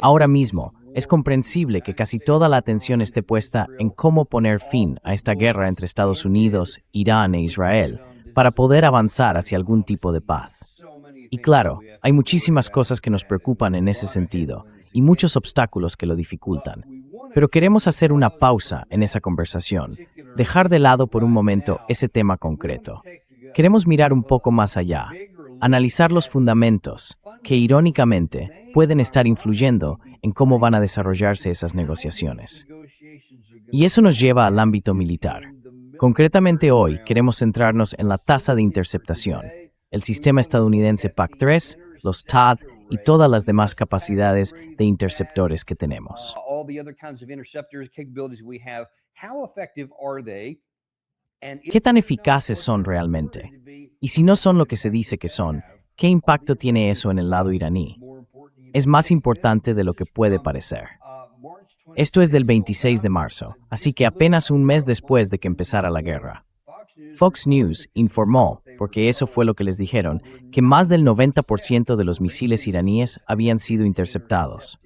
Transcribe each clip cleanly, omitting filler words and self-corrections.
Ahora mismo, es comprensible que casi toda la atención esté puesta en cómo poner fin a esta guerra entre Estados Unidos, Irán e Israel para poder avanzar hacia algún tipo de paz. Y claro, hay muchísimas cosas que nos preocupan en ese sentido y muchos obstáculos que lo dificultan. Pero queremos hacer una pausa en esa conversación, dejar de lado por un momento ese tema concreto. Queremos mirar un poco más allá, analizar los fundamentos que, irónicamente, pueden estar influyendo en cómo van a desarrollarse esas negociaciones. Y eso nos lleva al ámbito militar. Concretamente hoy queremos centrarnos en la tasa de interceptación, el sistema estadounidense PAC-3, los THAAD y todas las demás capacidades de interceptores que tenemos. ¿Qué tan eficaces son realmente? Y si no son lo que se dice que son, ¿qué impacto tiene eso en el lado iraní? Es más importante de lo que puede parecer. Esto es del 26 de marzo, así que apenas un mes después de que empezara la guerra. Fox News informó, porque eso fue lo que les dijeron, que más del 90% de los misiles iraníes habían sido interceptados.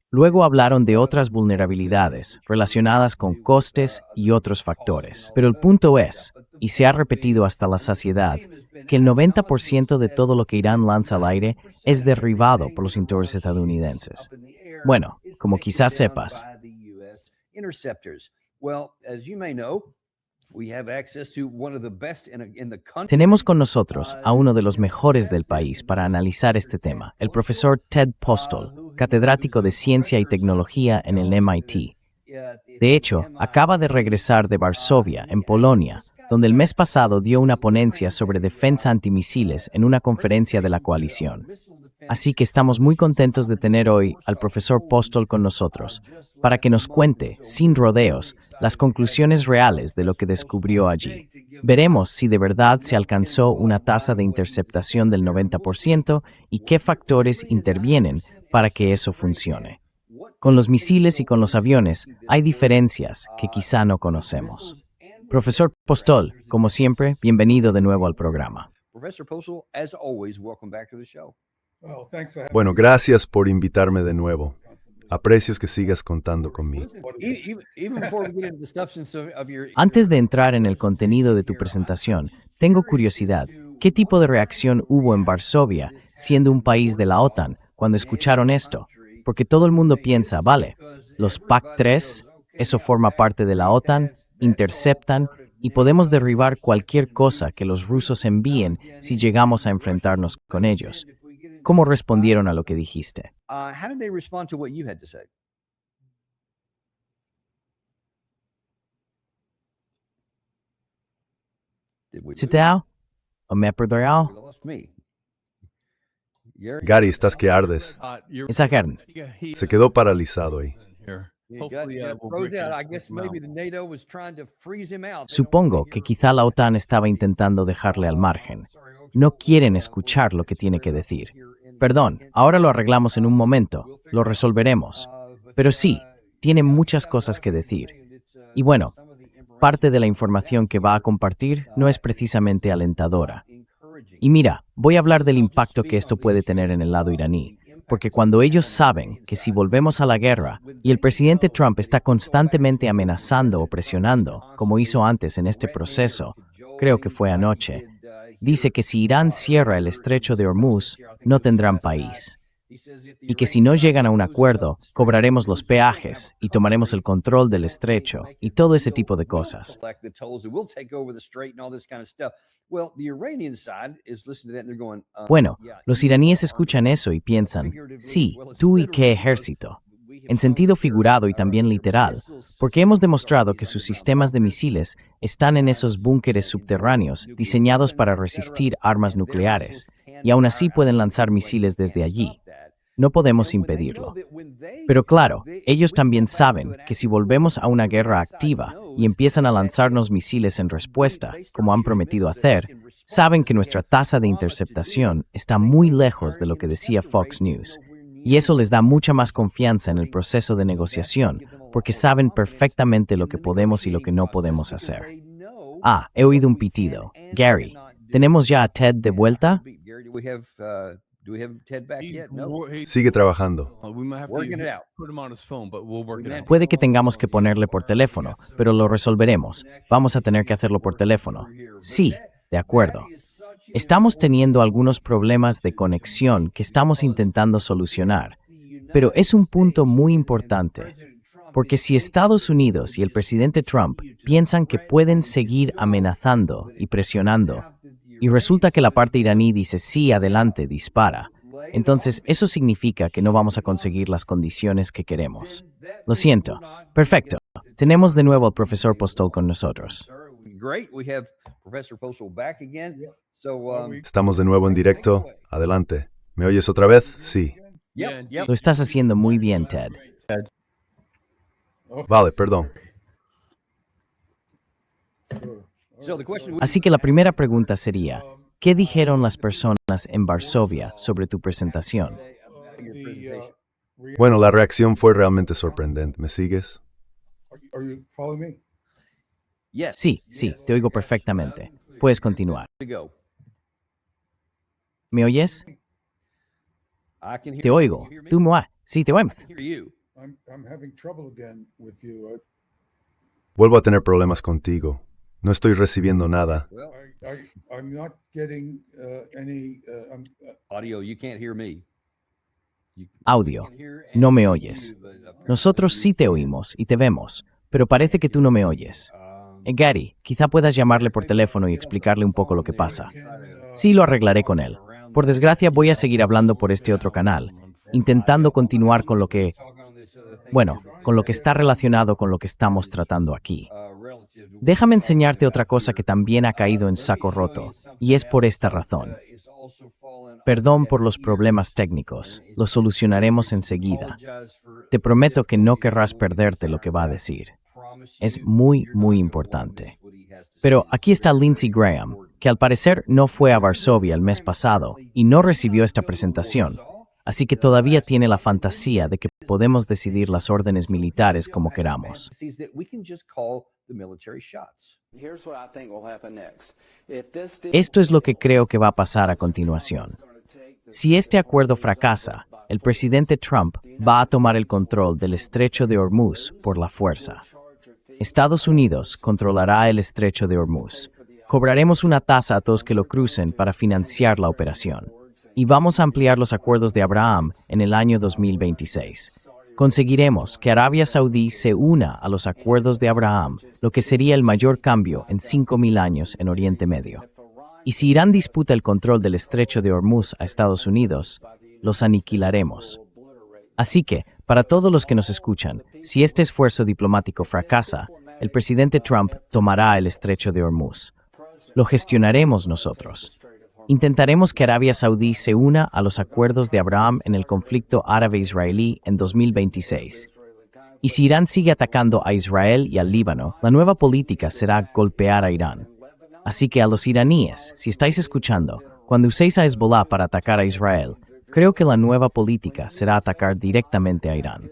Luego hablaron de otras vulnerabilidades relacionadas con costes y otros factores. Pero el punto es, y se ha repetido hasta la saciedad, que el 90% de todo lo que Irán lanza al aire es derribado por los interceptores estadounidenses. Bueno, como quizás sepas, tenemos con nosotros a uno de los mejores del país para analizar este tema, el profesor Ted Postol, catedrático de Ciencia y Tecnología en el MIT. De hecho, acaba de regresar de Varsovia, en Polonia, donde el mes pasado dio una ponencia sobre defensa antimisiles en una conferencia de la coalición. Así que estamos muy contentos de tener hoy al profesor Postol con nosotros, para que nos cuente, sin rodeos, las conclusiones reales de lo que descubrió allí. Veremos si de verdad se alcanzó una tasa de interceptación del 90% y qué factores intervienen para que eso funcione. Con los misiles y con los aviones hay diferencias que quizá no conocemos. Profesor Postol, como siempre, bienvenido de nuevo al programa. Bueno, gracias por invitarme de nuevo. Aprecio que sigas contando conmigo. Antes de entrar en el contenido de tu presentación, tengo curiosidad. ¿Qué tipo de reacción hubo en Varsovia, siendo un país de la OTAN, cuando escucharon esto? Porque todo el mundo piensa, vale, los PAC-3, eso forma parte de la OTAN, interceptan y podemos derribar cualquier cosa que los rusos envíen si llegamos a enfrentarnos con ellos. ¿Cómo respondieron a lo que dijiste? ¿Sitao? ¿O me perderá? Gary, estás que ardes. Esa carne. Se quedó paralizado ahí. Supongo que quizá la OTAN estaba intentando dejarle al margen. No quieren escuchar lo que tiene que decir. Perdón, ahora lo arreglamos en un momento, lo resolveremos. Pero sí, tiene muchas cosas que decir. Y bueno, parte de la información que va a compartir no es precisamente alentadora. Y mira, voy a hablar del impacto que esto puede tener en el lado iraní, porque cuando ellos saben que si volvemos a la guerra y el presidente Trump está constantemente amenazando o presionando, como hizo antes en este proceso, creo que fue anoche, dice que si Irán cierra el estrecho de Hormuz, no tendrán país. Y que si no llegan a un acuerdo, cobraremos los peajes y tomaremos el control del estrecho y todo ese tipo de cosas. Bueno, los iraníes escuchan eso y piensan, sí, tú y qué ejército. En sentido figurado y también literal, porque hemos demostrado que sus sistemas de misiles están en esos búnkeres subterráneos diseñados para resistir armas nucleares, y aún así pueden lanzar misiles desde allí. No podemos impedirlo. Pero claro, ellos también saben que si volvemos a una guerra activa y empiezan a lanzarnos misiles en respuesta, como han prometido hacer, saben que nuestra tasa de interceptación está muy lejos de lo que decía Fox News. Y eso les da mucha más confianza en el proceso de negociación, porque saben perfectamente lo que podemos y lo que no podemos hacer. Ah, he oído un pitido. Gary, ¿tenemos ya a Ted de vuelta? Sigue trabajando. Puede que tengamos que ponerle por teléfono, pero lo resolveremos. Vamos a tener que hacerlo por teléfono. Sí, de acuerdo. Estamos teniendo algunos problemas de conexión que estamos intentando solucionar, pero es un punto muy importante, porque si Estados Unidos y el presidente Trump piensan que pueden seguir amenazando y presionando, y resulta que la parte iraní dice sí, adelante, dispara, entonces eso significa que no vamos a conseguir las condiciones que queremos. Lo siento. Perfecto. Tenemos de nuevo al profesor Postol con nosotros. Estamos de nuevo en directo. Adelante. ¿Me oyes otra vez? Sí. Lo estás haciendo muy bien, Ted. Vale, perdón. Así que la primera pregunta sería, ¿qué dijeron las personas en Varsovia sobre tu presentación? Bueno, la reacción fue realmente sorprendente. ¿Me sigues? Sí, te oigo perfectamente. Puedes continuar. ¿Me oyes? Te oigo. ¿Tú me oyes? Sí, te oigo. Vuelvo a tener problemas contigo. No estoy recibiendo nada. Audio. No me oyes. Nosotros sí te oímos y te vemos, pero parece que tú no me oyes. Gary, quizá puedas llamarle por teléfono y explicarle un poco lo que pasa. Sí, lo arreglaré con él. Por desgracia, voy a seguir hablando por este otro canal, intentando continuar con lo que está relacionado con lo que estamos tratando aquí. Déjame enseñarte otra cosa que también ha caído en saco roto, y es por esta razón. Perdón por los problemas técnicos, los solucionaremos enseguida. Te prometo que no querrás perderte lo que va a decir. Es muy, muy importante. Pero aquí está Lindsey Graham, que al parecer no fue a Varsovia el mes pasado y no recibió esta presentación, así que todavía tiene la fantasía de que podemos decidir las órdenes militares como queramos. Esto es lo que creo que va a pasar a continuación. Si este acuerdo fracasa, el presidente Trump va a tomar el control del estrecho de Hormuz por la fuerza. Estados Unidos controlará el estrecho de Hormuz. Cobraremos una tasa a todos que lo crucen para financiar la operación. Y vamos a ampliar los acuerdos de Abraham en el año 2026. Conseguiremos que Arabia Saudí se una a los acuerdos de Abraham, lo que sería el mayor cambio en 5.000 años en Oriente Medio. Y si Irán disputa el control del estrecho de Hormuz a Estados Unidos, los aniquilaremos. Así que, para todos los que nos escuchan, si este esfuerzo diplomático fracasa, el presidente Trump tomará el estrecho de Hormuz. Lo gestionaremos nosotros. Intentaremos que Arabia Saudí se una a los acuerdos de Abraham en el conflicto árabe-israelí en 2026. Y si Irán sigue atacando a Israel y al Líbano, la nueva política será golpear a Irán. Así que a los iraníes, si estáis escuchando, cuando uséis a Hezbollah para atacar a Israel, creo que la nueva política será atacar directamente a Irán.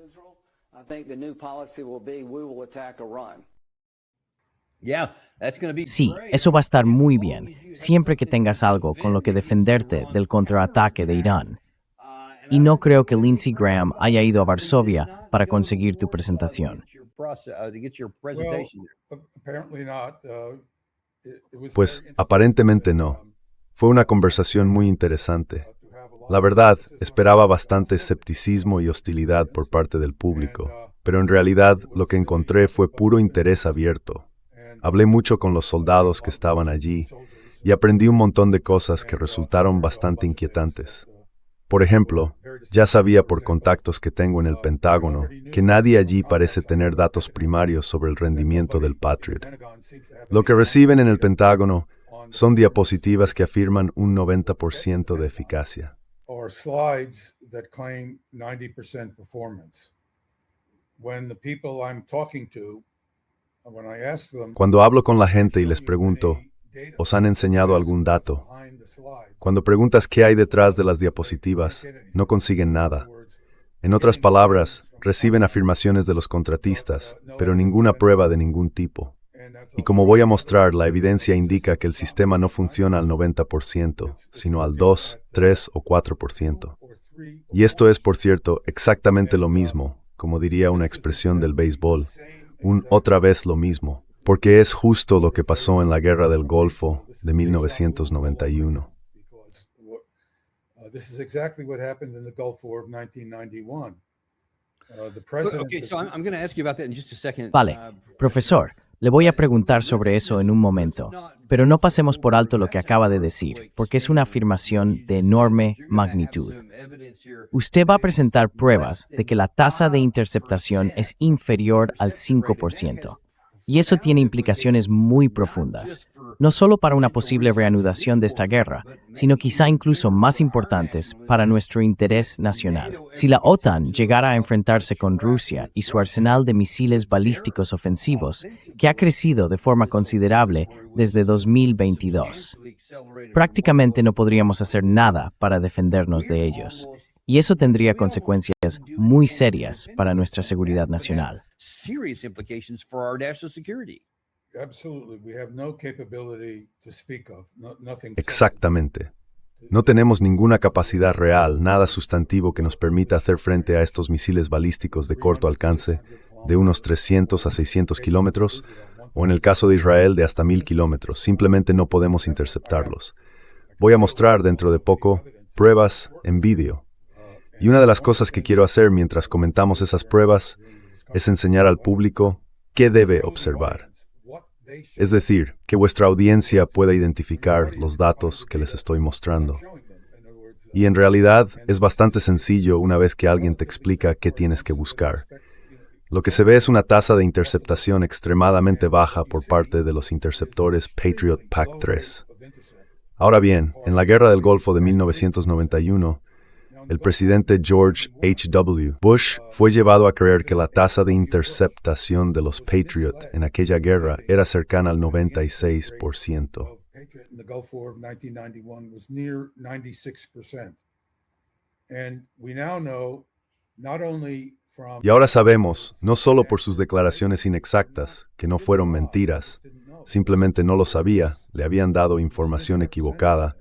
Sí, eso va a estar muy bien, siempre que tengas algo con lo que defenderte del contraataque de Irán. Y no creo que Lindsey Graham haya ido a Varsovia para conseguir tu presentación. Pues aparentemente no. Fue una conversación muy interesante. La verdad, esperaba bastante escepticismo y hostilidad por parte del público, pero en realidad lo que encontré fue puro interés abierto. Hablé mucho con los soldados que estaban allí y aprendí un montón de cosas que resultaron bastante inquietantes. Por ejemplo, ya sabía por contactos que tengo en el Pentágono que nadie allí parece tener datos primarios sobre el rendimiento del Patriot. Lo que reciben en el Pentágono son diapositivas que afirman un 90% de eficacia. Cuando hablo con la gente y les pregunto, ¿os han enseñado algún dato? Cuando preguntas qué hay detrás de las diapositivas, no consiguen nada. En otras palabras, reciben afirmaciones de los contratistas, pero ninguna prueba de ningún tipo. Y como voy a mostrar, la evidencia indica que el sistema no funciona al 90%, sino al 2, 3 o 4%. Y esto es, por cierto, exactamente lo mismo, como diría una expresión del béisbol, un otra vez lo mismo, porque es justo lo que pasó en la Guerra del Golfo de 1991. This is exactly what happened in the Gulf War of 1991. Vale, profesor, le voy a preguntar sobre eso en un momento, pero no pasemos por alto lo que acaba de decir, porque es una afirmación de enorme magnitud. Usted va a presentar pruebas de que la tasa de interceptación es inferior al 5%, y eso tiene implicaciones muy profundas. No solo para una posible reanudación de esta guerra, sino quizá incluso más importantes para nuestro interés nacional. Si la OTAN llegara a enfrentarse con Rusia y su arsenal de misiles balísticos ofensivos, que ha crecido de forma considerable desde 2022, prácticamente no podríamos hacer nada para defendernos de ellos. Y eso tendría consecuencias muy serias para nuestra seguridad nacional. Exactamente. No tenemos ninguna capacidad real, nada sustantivo que nos permita hacer frente a estos misiles balísticos de corto alcance, de unos 300 a 600 kilómetros, o en el caso de Israel de hasta 1000 kilómetros. Simplemente no podemos interceptarlos. Voy a mostrar dentro de poco pruebas en vídeo. Y una de las cosas que quiero hacer mientras comentamos esas pruebas es enseñar al público qué debe observar. Es decir, que vuestra audiencia pueda identificar los datos que les estoy mostrando. Y en realidad es bastante sencillo una vez que alguien te explica qué tienes que buscar. Lo que se ve es una tasa de interceptación extremadamente baja por parte de los interceptores Patriot PAC-3. Ahora bien, en la Guerra del Golfo de 1991, el presidente George H.W. Bush fue llevado a creer que la tasa de interceptación de los Patriot en aquella guerra era cercana al 96%. Y ahora sabemos, no solo por sus declaraciones inexactas, que no fueron mentiras, simplemente no lo sabía, le habían dado información equivocada,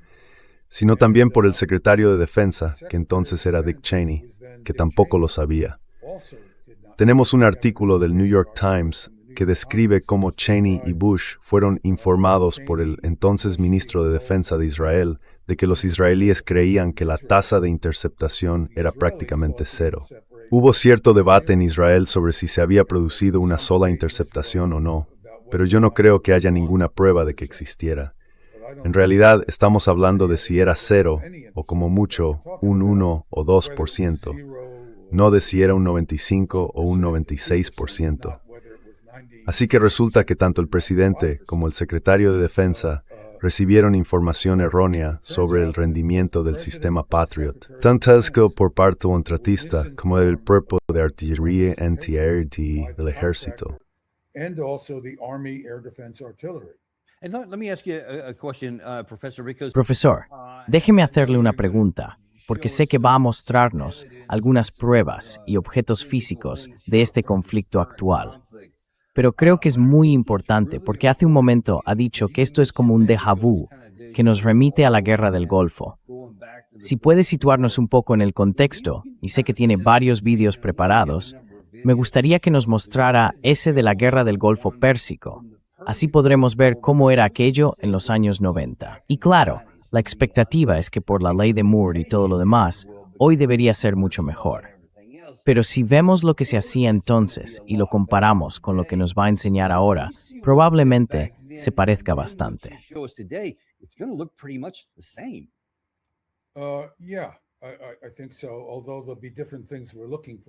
sino también por el secretario de Defensa, que entonces era Dick Cheney, que tampoco lo sabía. Tenemos un artículo del New York Times que describe cómo Cheney y Bush fueron informados por el entonces ministro de Defensa de Israel de que los israelíes creían que la tasa de interceptación era prácticamente cero. Hubo cierto debate en Israel sobre si se había producido una sola interceptación o no, pero yo no creo que haya ninguna prueba de que existiera. En realidad, estamos hablando de si era cero, o como mucho, un 1 o 2%, no de si era un 95 o un 96%. Así que resulta que tanto el presidente como el secretario de Defensa recibieron información errónea sobre el rendimiento del sistema Patriot, tanto por parte contratista como del cuerpo de artillería antiaérea del ejército. Profesor, déjeme hacerle una pregunta, porque sé que va a mostrarnos algunas pruebas y objetos físicos de este conflicto actual. Pero creo que es muy importante porque hace un momento ha dicho que esto es como un déjà vu que nos remite a la Guerra del Golfo. Si puede situarnos un poco en el contexto, y sé que tiene varios vídeos preparados, me gustaría que nos mostrara ese de la Guerra del Golfo Pérsico. Así podremos ver cómo era aquello en los años 90. Y claro, la expectativa es que por la ley de Moore y todo lo demás, hoy debería ser mucho mejor. Pero si vemos lo que se hacía entonces y lo comparamos con lo que nos va a enseñar ahora, probablemente se parezca bastante.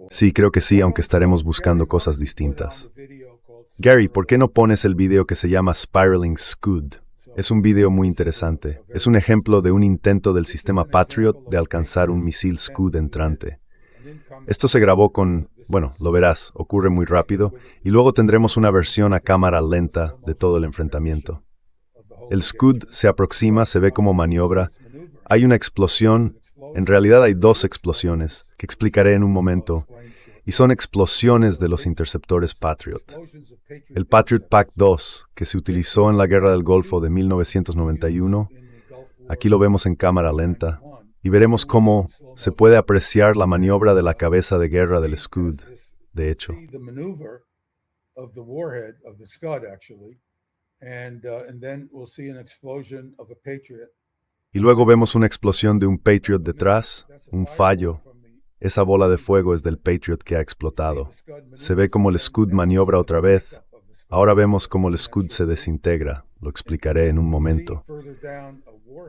Sí, creo que sí, aunque estaremos buscando cosas distintas. Gary, ¿por qué no pones el video que se llama Spiraling Scud? Es un video muy interesante. Es un ejemplo de un intento del sistema Patriot de alcanzar un misil Scud entrante. Esto se grabó con, bueno, lo verás, ocurre muy rápido, y luego tendremos una versión a cámara lenta de todo el enfrentamiento. El Scud se aproxima, se ve como maniobra. Hay una explosión, en realidad hay dos explosiones, que explicaré en un momento, y son explosiones de los interceptores Patriot. El Patriot PAC-2, que se utilizó en la Guerra del Golfo de 1991, aquí lo vemos en cámara lenta, y veremos cómo se puede apreciar la maniobra de la cabeza de guerra del Scud, de hecho. Y luego vemos una explosión de un Patriot detrás, un fallo. Esa bola de fuego es del Patriot que ha explotado. Se ve como el Scud maniobra otra vez. Ahora vemos cómo el Scud se desintegra. Lo explicaré en un momento.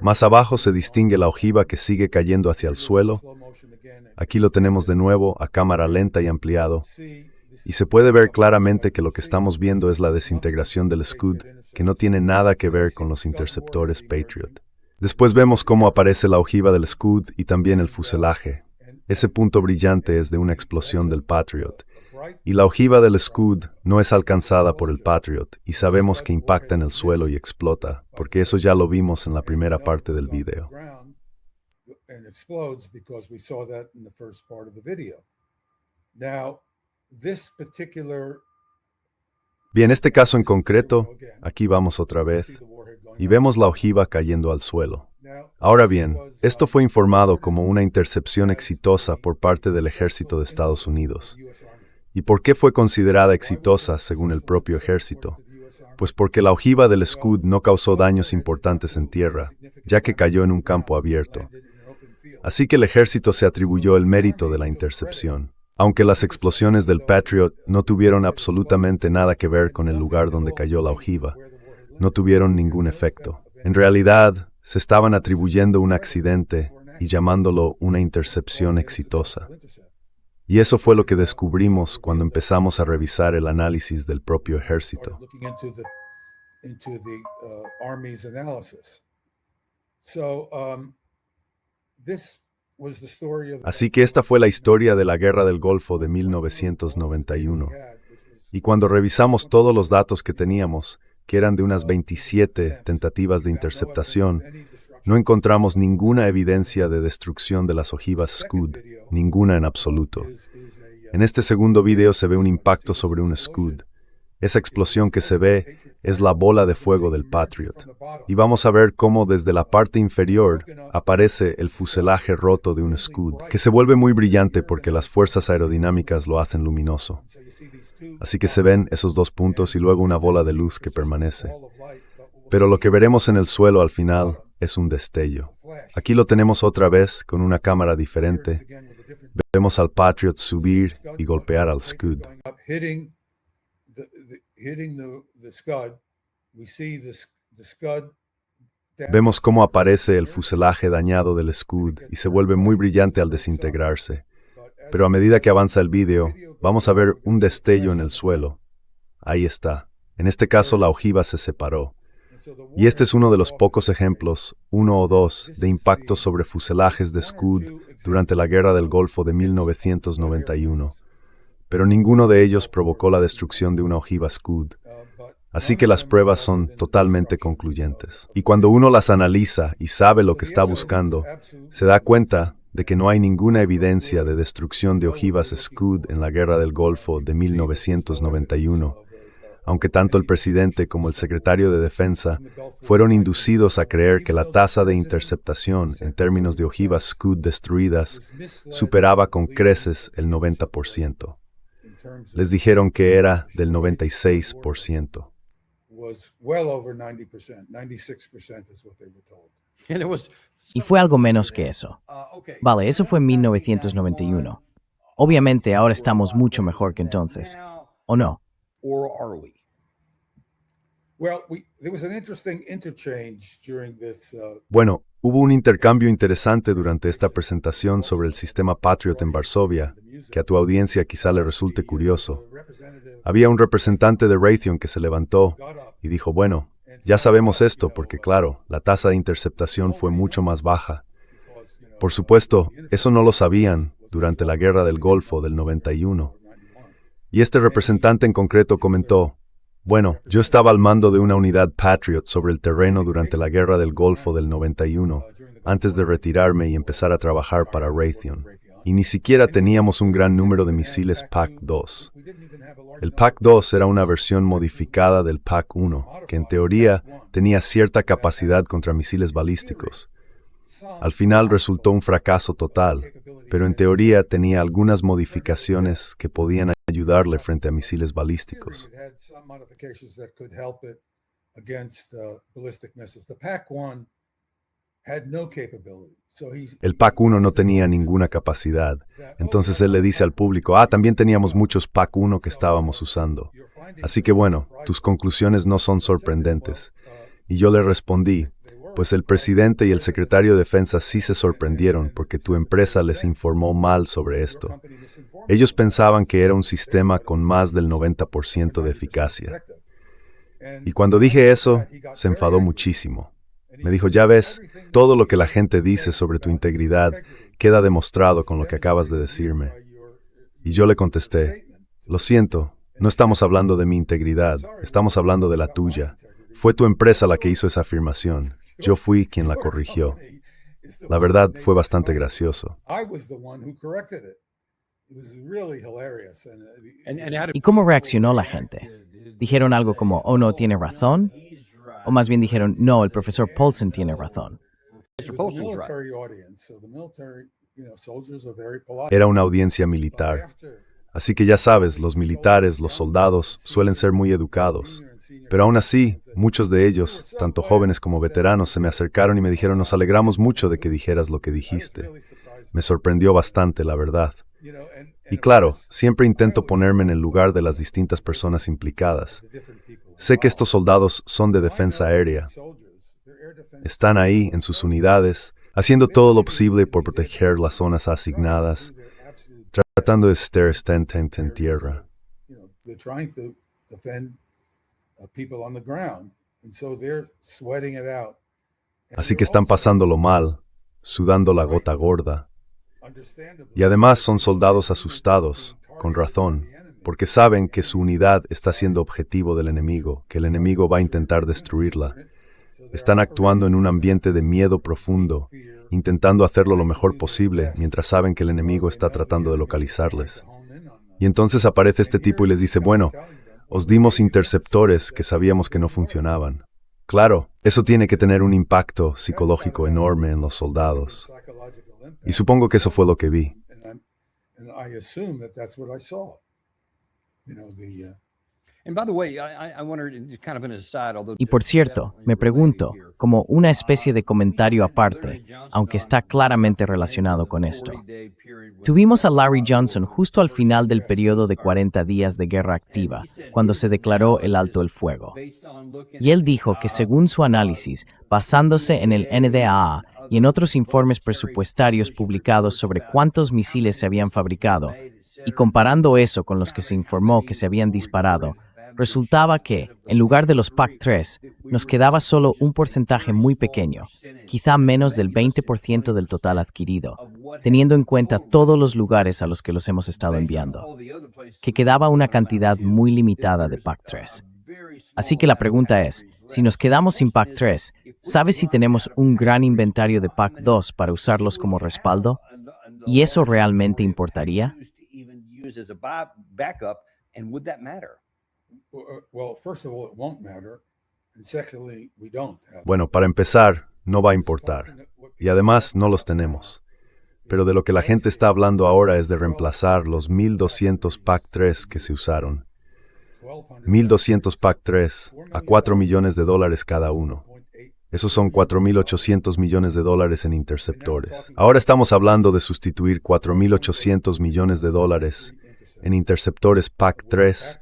Más abajo se distingue la ojiva que sigue cayendo hacia el suelo. Aquí lo tenemos de nuevo a cámara lenta y ampliado. Y se puede ver claramente que lo que estamos viendo es la desintegración del Scud, que no tiene nada que ver con los interceptores Patriot. Después vemos cómo aparece la ojiva del Scud y también el fuselaje. Ese punto brillante es de una explosión del Patriot. Y la ojiva del Scud no es alcanzada por el Patriot, y sabemos que impacta en el suelo y explota, porque eso ya lo vimos en la primera parte del video. Bien, este caso en concreto, aquí vamos otra vez, y vemos la ojiva cayendo al suelo. Ahora bien, esto fue informado como una intercepción exitosa por parte del ejército de Estados Unidos. ¿Y por qué fue considerada exitosa según el propio ejército? Pues porque la ojiva del Scud no causó daños importantes en tierra, ya que cayó en un campo abierto. Así que el ejército se atribuyó el mérito de la intercepción. Aunque las explosiones del Patriot no tuvieron absolutamente nada que ver con el lugar donde cayó la ojiva, no tuvieron ningún efecto. En realidad, se estaban atribuyendo un accidente y llamándolo una intercepción exitosa. Y eso fue lo que descubrimos cuando empezamos a revisar el análisis del propio ejército. Así que esta fue la historia de la Guerra del Golfo de 1991. Y cuando revisamos todos los datos que teníamos, que eran de unas 27 tentativas de interceptación, no encontramos ninguna evidencia de destrucción de las ojivas Scud, ninguna en absoluto. En este segundo video se ve un impacto sobre un Scud. Esa explosión que se ve es la bola de fuego del Patriot. Y vamos a ver cómo desde la parte inferior aparece el fuselaje roto de un Scud, que se vuelve muy brillante porque las fuerzas aerodinámicas lo hacen luminoso. Así que se ven esos dos puntos y luego una bola de luz que permanece. Pero lo que veremos en el suelo al final es un destello. Aquí lo tenemos otra vez con una cámara diferente. Vemos al Patriot subir y golpear al Scud. Vemos cómo aparece el fuselaje dañado del Scud y se vuelve muy brillante al desintegrarse. Pero a medida que avanza el vídeo, vamos a ver un destello en el suelo. Ahí está. En este caso la ojiva se separó. Y este es uno de los pocos ejemplos, uno o dos, de impactos sobre fuselajes de Scud durante la Guerra del Golfo de 1991. Pero ninguno de ellos provocó la destrucción de una ojiva Scud. Así que las pruebas son totalmente concluyentes. Y cuando uno las analiza y sabe lo que está buscando, se da cuenta de que no hay ninguna evidencia de destrucción de ojivas Scud en la Guerra del Golfo de 1991, aunque tanto el presidente como el secretario de Defensa fueron inducidos a creer que la tasa de interceptación en términos de ojivas Scud destruidas superaba con creces el 90%. Les dijeron que era del 96%. Y fue algo menos que eso. Vale, eso fue en 1991. Obviamente ahora estamos mucho mejor que entonces. ¿O no? Bueno, hubo un intercambio interesante durante esta presentación sobre el sistema Patriot en Varsovia, que a tu audiencia quizá le resulte curioso. Había un representante de Raytheon que se levantó y dijo, bueno, ya sabemos esto porque, claro, la tasa de interceptación fue mucho más baja. Por supuesto, eso no lo sabían durante la Guerra del Golfo del 91. Y este representante en concreto comentó, bueno, yo estaba al mando de una unidad Patriot sobre el terreno durante la Guerra del Golfo del 91, antes de retirarme y empezar a trabajar para Raytheon. y ni siquiera teníamos un gran número de misiles PAC-2. El PAC-2 era una versión modificada del PAC-1, que en teoría tenía cierta capacidad contra misiles balísticos. Al final resultó un fracaso total, pero en teoría tenía algunas modificaciones que podían ayudarle frente a misiles balísticos. El PAC-1 no tenía ninguna capacidad, entonces él le dice al público, también teníamos muchos PAC-1 que estábamos usando. Así que bueno, tus conclusiones no son sorprendentes. Y yo le respondí, pues el presidente y el secretario de Defensa sí se sorprendieron porque tu empresa les informó mal sobre esto. Ellos pensaban que era un sistema con más del 90% de eficacia. Y cuando dije eso, se enfadó muchísimo. Me dijo, ya ves, todo lo que la gente dice sobre tu integridad queda demostrado con lo que acabas de decirme. Y yo le contesté, lo siento, no estamos hablando de mi integridad, estamos hablando de la tuya. Fue tu empresa la que hizo esa afirmación. Yo fui quien la corrigió. La verdad, fue bastante gracioso. ¿Y cómo reaccionó la gente? ¿Dijeron algo como, oh no, tiene razón? ¿O más bien dijeron, no, el profesor Paulsen tiene razón? Era una audiencia militar. Así que ya sabes, los militares, los soldados, suelen ser muy educados. Pero aún así, muchos de ellos, tanto jóvenes como veteranos, se me acercaron y me dijeron, nos alegramos mucho de que dijeras lo que dijiste. Me sorprendió bastante, la verdad. Y claro, siempre intento ponerme en el lugar de las distintas personas implicadas. Sé que estos soldados son de defensa aérea. Están ahí, en sus unidades, haciendo todo lo posible por proteger las zonas asignadas, tratando de estar en tierra. Así que están pasándolo mal, sudando la gota gorda. Y además son soldados asustados, con razón, porque saben que su unidad está siendo objetivo del enemigo, que el enemigo va a intentar destruirla. Están actuando en un ambiente de miedo profundo, intentando hacerlo lo mejor posible, mientras saben que el enemigo está tratando de localizarles. Y entonces aparece este tipo y les dice, bueno, os dimos interceptores que sabíamos que no funcionaban. Claro, eso tiene que tener un impacto psicológico enorme en los soldados. Y supongo que eso fue lo que vi. Y por cierto, me pregunto, como una especie de comentario aparte, aunque está claramente relacionado con esto. Tuvimos a Larry Johnson justo al final del periodo de 40 días de guerra activa, cuando se declaró el alto el fuego. Y él dijo que según su análisis, basándose en el NDAA y en otros informes presupuestarios publicados sobre cuántos misiles se habían fabricado, y comparando eso con los que se informó que se habían disparado, resultaba que, en lugar de los PAC-3, nos quedaba solo un porcentaje muy pequeño, quizá menos del 20% del total adquirido, teniendo en cuenta todos los lugares a los que los hemos estado enviando, que quedaba una cantidad muy limitada de PAC-3. Así que la pregunta es, si nos quedamos sin PAC-3, ¿sabes si tenemos un gran inventario de PAC-2 para usarlos como respaldo? ¿Y eso realmente importaría? Bueno, para empezar, no va a importar. Y además, no los tenemos. Pero de lo que la gente está hablando ahora es de reemplazar los 1.200 PAC-3 que se usaron. 1.200 PAC-3 a $4 millones cada uno. Esos son $4.800 millones en interceptores. Ahora estamos hablando de sustituir $4.800 millones en interceptores PAC-3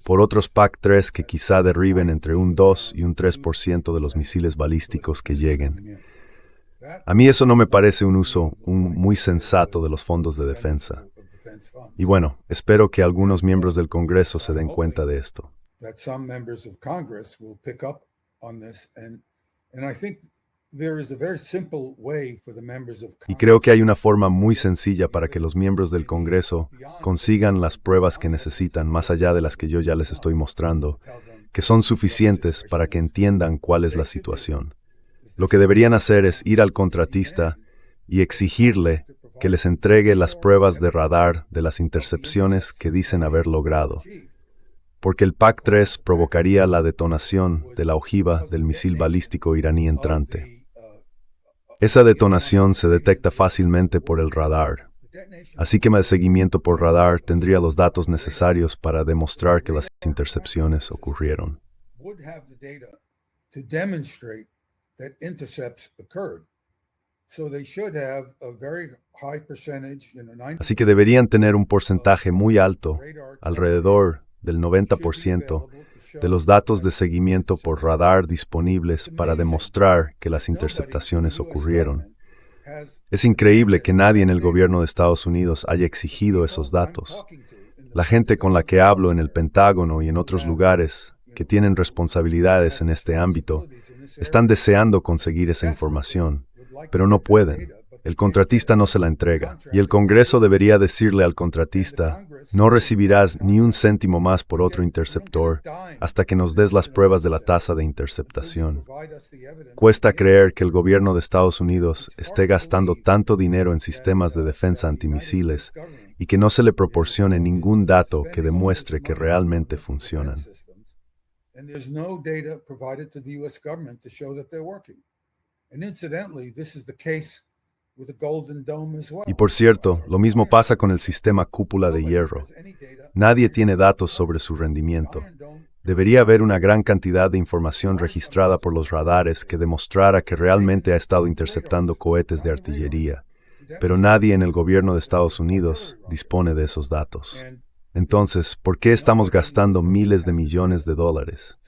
por otros PAC-3 que quizá derriben entre un 2 y un 3% de los misiles balísticos que lleguen. A mí eso no me parece un uso muy sensato de los fondos de defensa. Y bueno, espero que algunos miembros del Congreso se den cuenta de esto. Y creo que hay una forma muy sencilla para que los miembros del Congreso consigan las pruebas que necesitan, más allá de las que yo ya les estoy mostrando, que son suficientes para que entiendan cuál es la situación. Lo que deberían hacer es ir al contratista y exigirle que les entregue las pruebas de radar de las intercepciones que dicen haber logrado, porque el PAC-3 provocaría la detonación de la ojiva del misil balístico iraní entrante. Esa detonación se detecta fácilmente por el radar, así que el seguimiento por radar tendría los datos necesarios para demostrar que las intercepciones ocurrieron. Así que deberían tener un porcentaje muy alto, alrededor del 90%, de los datos de seguimiento por radar disponibles para demostrar que las interceptaciones ocurrieron. Es increíble que nadie en el gobierno de Estados Unidos haya exigido esos datos. La gente con la que hablo en el Pentágono y en otros lugares que tienen responsabilidades en este ámbito están deseando conseguir esa información, pero no pueden. El contratista no se la entrega, y el Congreso debería decirle al contratista: no recibirás ni un céntimo más por otro interceptor hasta que nos des las pruebas de la tasa de interceptación. Cuesta creer que el gobierno de Estados Unidos esté gastando tanto dinero en sistemas de defensa antimisiles y que no se le proporcione ningún dato que demuestre que realmente funcionan. Y por cierto, lo mismo pasa con el sistema cúpula de hierro. Nadie tiene datos sobre su rendimiento. Debería haber una gran cantidad de información registrada por los radares que demostrara que realmente ha estado interceptando cohetes de artillería, pero nadie en el gobierno de Estados Unidos dispone de esos datos. Entonces, ¿por qué estamos gastando miles de millones de dólares?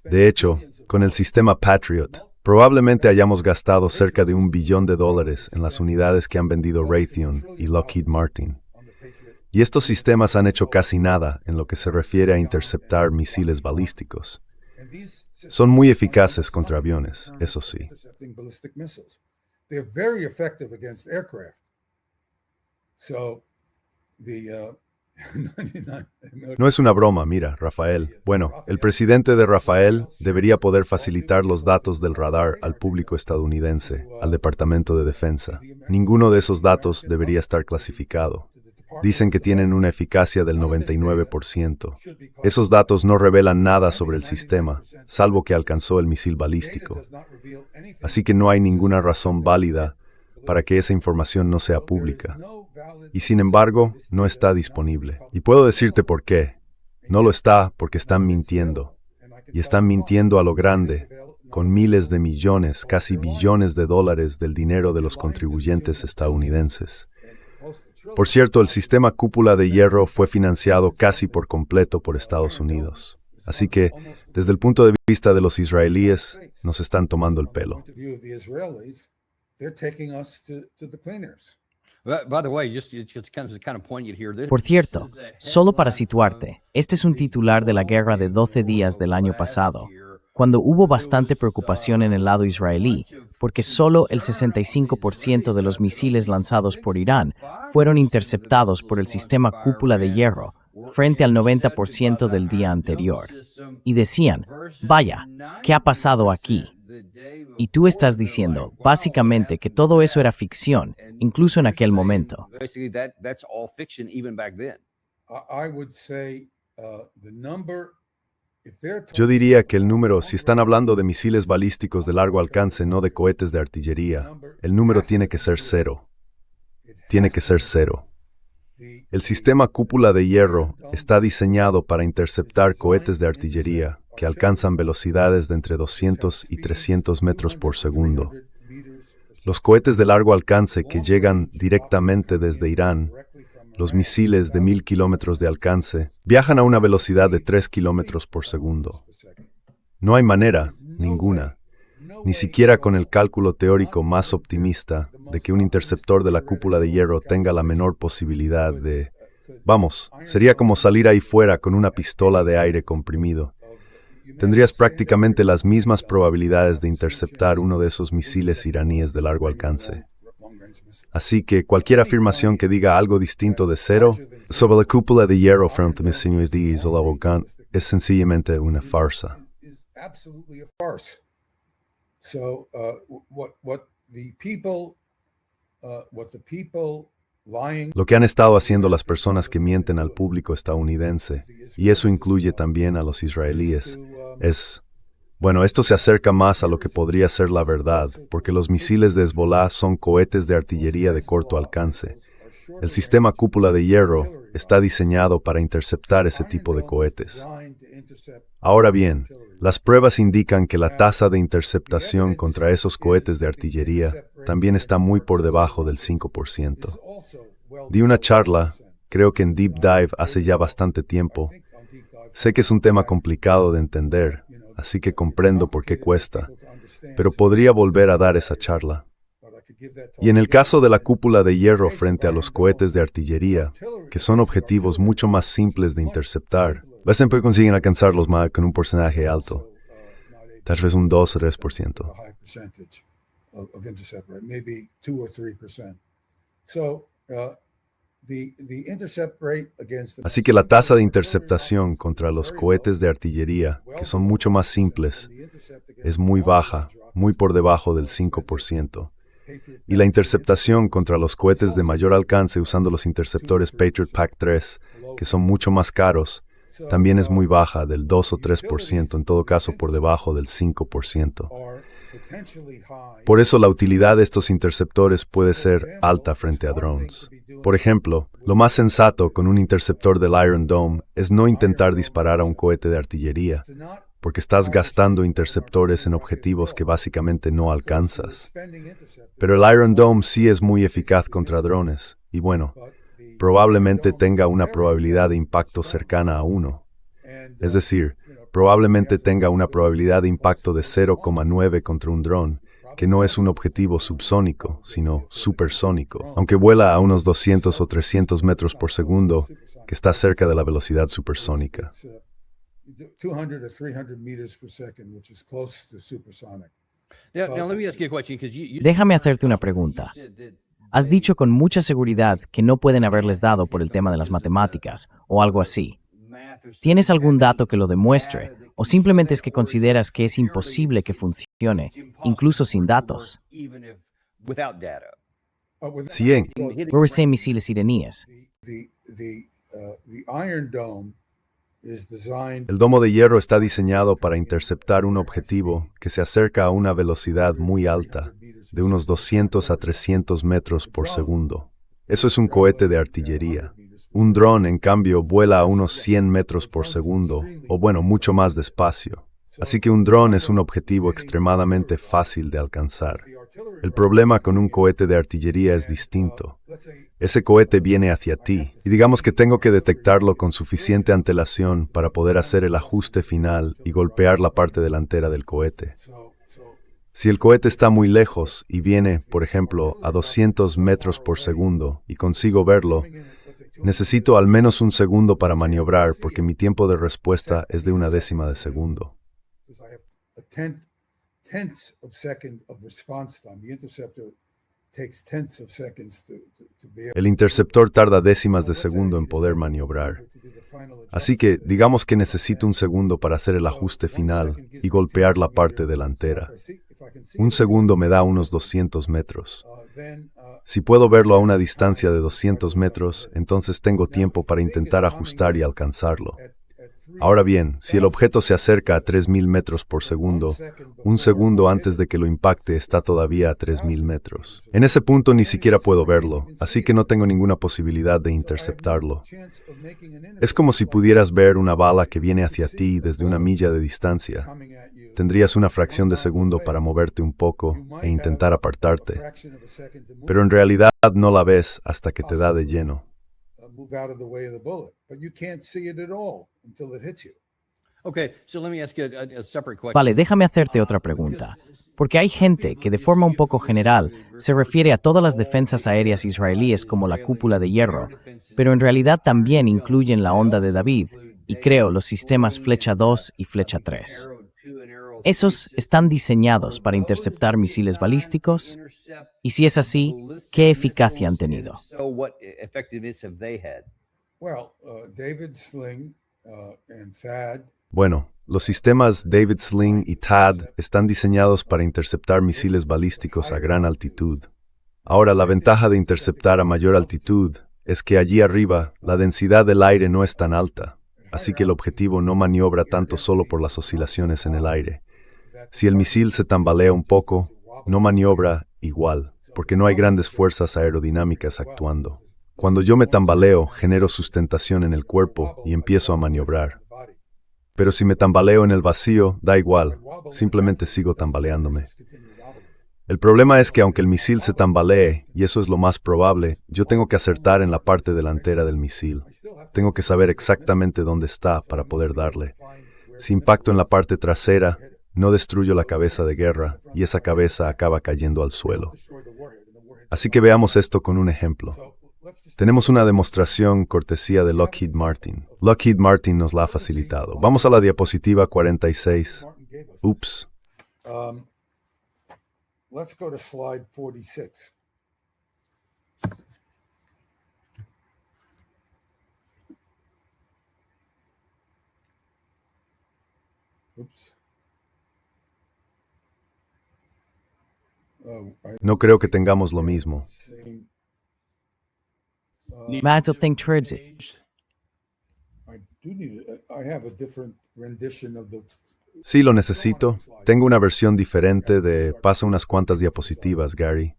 De hecho, con el sistema Patriot, probablemente hayamos gastado cerca de $1 billón en las unidades que han vendido Raytheon y Lockheed Martin. Y estos sistemas han hecho casi nada en lo que se refiere a interceptar misiles balísticos. Son muy eficaces contra aviones, eso sí. No es una broma, mira, Rafael. Bueno, el presidente de Rafael debería poder facilitar los datos del radar al público estadounidense, al Departamento de Defensa. Ninguno de esos datos debería estar clasificado. Dicen que tienen una eficacia del 99%. Esos datos no revelan nada sobre el sistema, salvo que alcanzó el misil balístico. Así que no hay ninguna razón válida para que esa información no sea pública. Y sin embargo, no está disponible. Y puedo decirte por qué. No lo está porque están mintiendo. Y están mintiendo a lo grande, con miles de millones, casi billones de dólares del dinero de los contribuyentes estadounidenses. Por cierto, el sistema cúpula de hierro fue financiado casi por completo por Estados Unidos. Así que, desde el punto de vista de los israelíes, nos están tomando el pelo. Por cierto, solo para situarte, este es un titular de la guerra de 12 días del año pasado, cuando hubo bastante preocupación en el lado israelí, porque solo el 65% de los misiles lanzados por Irán fueron interceptados por el sistema cúpula de hierro, frente al 90% del día anterior. Y decían: vaya, ¿qué ha pasado aquí? Y tú estás diciendo, básicamente, que todo eso era ficción, incluso en aquel momento. Yo diría que el número, si están hablando de misiles balísticos de largo alcance, no de cohetes de artillería, el número tiene que ser 0. Tiene que ser 0. El sistema cúpula de hierro está diseñado para interceptar cohetes de artillería que alcanzan velocidades de entre 200 y 300 metros por segundo. Los cohetes de largo alcance que llegan directamente desde Irán, los misiles de 1000 kilómetros de alcance, viajan a una velocidad de 3 kilómetros por segundo. No hay manera, ninguna, ni siquiera con el cálculo teórico más optimista, de que un interceptor de la cúpula de hierro tenga la menor posibilidad de... Vamos, sería como salir ahí fuera con una pistola de aire comprimido. Tendrías prácticamente las mismas probabilidades de interceptar uno de esos misiles iraníes de largo alcance. Así que cualquier afirmación que diga algo distinto de 0 sobre la cúpula de hierro frente a misiles de Isolavogan es sencillamente una farsa. what the people lying Lo que han estado haciendo las personas que mienten al público estadounidense, y eso incluye también a los israelíes, bueno, esto se acerca más a lo que podría ser la verdad, porque los misiles de Hezbollah son cohetes de artillería de corto alcance. El sistema cúpula de hierro está diseñado para interceptar ese tipo de cohetes. Ahora bien, las pruebas indican que la tasa de interceptación contra esos cohetes de artillería también está muy por debajo del 5%. Di una charla, creo que en Deep Dive hace ya bastante tiempo. Sé que es un tema complicado de entender, así que comprendo por qué cuesta, pero podría volver a dar esa charla. Y en el caso de la cúpula de hierro frente a los cohetes de artillería, que son objetivos mucho más simples de interceptar, siempre consiguen alcanzarlos con un porcentaje alto, tal vez un 2 o 3%. of intercept rate, maybe 2 or 3%. So the intercept rate against Así que la tasa de interceptación contra los cohetes de artillería, que son mucho más simples, es muy baja, muy por debajo del 5%. Y la interceptación contra los cohetes de mayor alcance usando los interceptores Patriot PAC-3, que son mucho más caros, también es muy baja, del 2 o 3%, en todo caso por debajo del 5%. Por eso la utilidad de estos interceptores puede ser alta frente a drones. Por ejemplo, lo más sensato con un interceptor del Iron Dome es no intentar disparar a un cohete de artillería, porque estás gastando interceptores en objetivos que básicamente no alcanzas. Pero el Iron Dome sí es muy eficaz contra drones, y bueno, probablemente tenga una probabilidad de impacto cercana a 1. Es decir, probablemente tenga una probabilidad de impacto de 0,9 contra un dron, que no es un objetivo subsónico, sino supersónico, aunque vuela a unos 200 o 300 metros por segundo, que está cerca de la velocidad supersónica. 200 to 300 meters per second, which is close to supersonic. Now let me ask you a question, because Déjame hacerte una pregunta. Has dicho con mucha seguridad que no pueden haberles dado por el tema de las matemáticas o algo así. ¿Tienes algún dato que lo demuestre? ¿O simplemente es que consideras que es imposible que funcione, incluso sin datos? without data. Sí, Misiles iraníes. The Iron Dome is designed el domo de hierro está diseñado para interceptar un objetivo que se acerca a una velocidad muy alta, de unos 200 a 300 metros por segundo. Eso es un cohete de artillería. Un dron, en cambio, vuela a unos 100 metros por segundo, o bueno, mucho más despacio. Así que un dron es un objetivo extremadamente fácil de alcanzar. El problema con un cohete de artillería es distinto. Ese cohete viene hacia ti, y digamos que tengo que detectarlo con suficiente antelación para poder hacer el ajuste final y golpear la parte delantera del cohete. Si el cohete está muy lejos y viene, por ejemplo, a 200 metros por segundo y consigo verlo, necesito al menos un segundo para maniobrar porque mi tiempo de respuesta es de una décima de segundo. tenths of second of response time. The interceptor takes tenths of seconds to be able El interceptor tarda décimas de segundo en poder maniobrar. Así que, digamos que necesito un segundo para hacer el ajuste final y golpear la parte delantera. Un segundo me da unos 200 metros. Si puedo verlo a una distancia de 200 metros, entonces tengo tiempo para intentar ajustar y alcanzarlo. Ahora bien, si el objeto se acerca a 3.000 metros por segundo, un segundo antes de que lo impacte está todavía a 3.000 metros. En ese punto ni siquiera puedo verlo, así que no tengo ninguna posibilidad de interceptarlo. Es como si pudieras ver una bala que viene hacia ti desde una milla de distancia. Tendrías una fracción de segundo para moverte un poco e intentar apartarte, pero en realidad no la ves hasta que te da de lleno. move out of the way of the bullet, but you can't see it at all until it hits you. Okay, so let me ask you a separate question. Vale, déjame hacerte otra pregunta. Porque hay gente que de forma un poco general se refiere a todas las defensas aéreas israelíes como la cúpula de hierro, pero en realidad también incluyen la onda de David y creo los sistemas Flecha 2 y Flecha 3. ¿Esos están diseñados para interceptar misiles balísticos? Y si es así, ¿qué eficacia han tenido? So what effectiveness have they had? Well, David Sling and THAAD Bueno, los sistemas David Sling y THAAD están diseñados para interceptar misiles balísticos a gran altitud. Ahora, la ventaja de interceptar a mayor altitud es que allí arriba la densidad del aire no es tan alta, así que el objetivo no maniobra tanto solo por las oscilaciones en el aire. Si el misil se tambalea un poco, no maniobra igual, porque no hay grandes fuerzas aerodinámicas actuando. Cuando yo me tambaleo, genero sustentación en el cuerpo y empiezo a maniobrar. Pero si me tambaleo en el vacío, da igual, simplemente sigo tambaleándome. El problema es que aunque el misil se tambalee, y eso es lo más probable, yo tengo que acertar en la parte delantera del misil. Tengo que saber exactamente dónde está para poder darle. Si impacto en la parte trasera, no destruyo la cabeza de guerra, y esa cabeza acaba cayendo al suelo. Así que veamos esto con un ejemplo. Tenemos una demostración cortesía de Lockheed Martin. Lockheed Martin nos la ha facilitado. Vamos a la diapositiva 46. Ups. Let's go to slide 46. Oops. No creo que tengamos lo mismo. Mazel think towards it. I have a different rendition of the. Sí, lo necesito. Tengo una versión diferente de pasa unas cuantas diapositivas, Gary.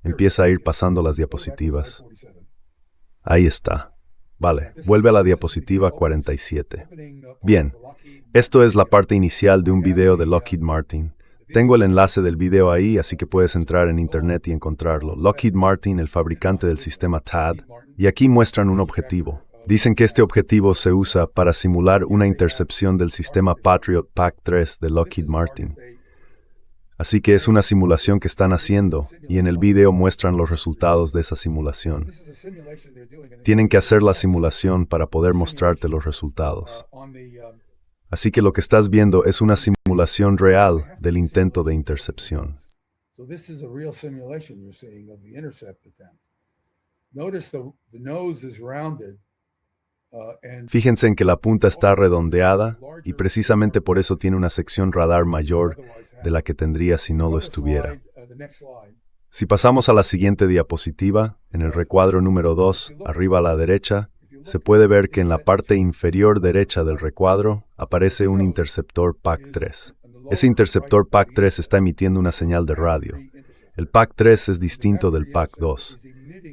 Empieza a ir pasando las diapositivas. Ahí está. Vale, vuelve a la diapositiva 47. Bien, esto es la parte inicial de un video de Lockheed Martin. Tengo el enlace del video ahí, así que puedes entrar en internet y encontrarlo. Lockheed Martin, el fabricante del sistema THAAD, y aquí muestran un objetivo. Dicen que este objetivo se usa para simular una intercepción del sistema Patriot PAC-3 de Lockheed Martin. Así que es una simulación que están haciendo, y en el video muestran los resultados de esa simulación. Tienen que hacer la simulación para poder mostrarte los resultados. Así que lo que estás viendo es una simulación real del intento de intercepción. Fíjense en que la punta está redondeada y precisamente por eso tiene una sección radar mayor de la que tendría si no lo estuviera. Si pasamos a la siguiente diapositiva, en el recuadro número 2, arriba a la derecha, se puede ver que en la parte inferior derecha del recuadro aparece un interceptor PAC-3. Ese interceptor PAC-3 está emitiendo una señal de radio. El PAC-3 es distinto del PAC-2.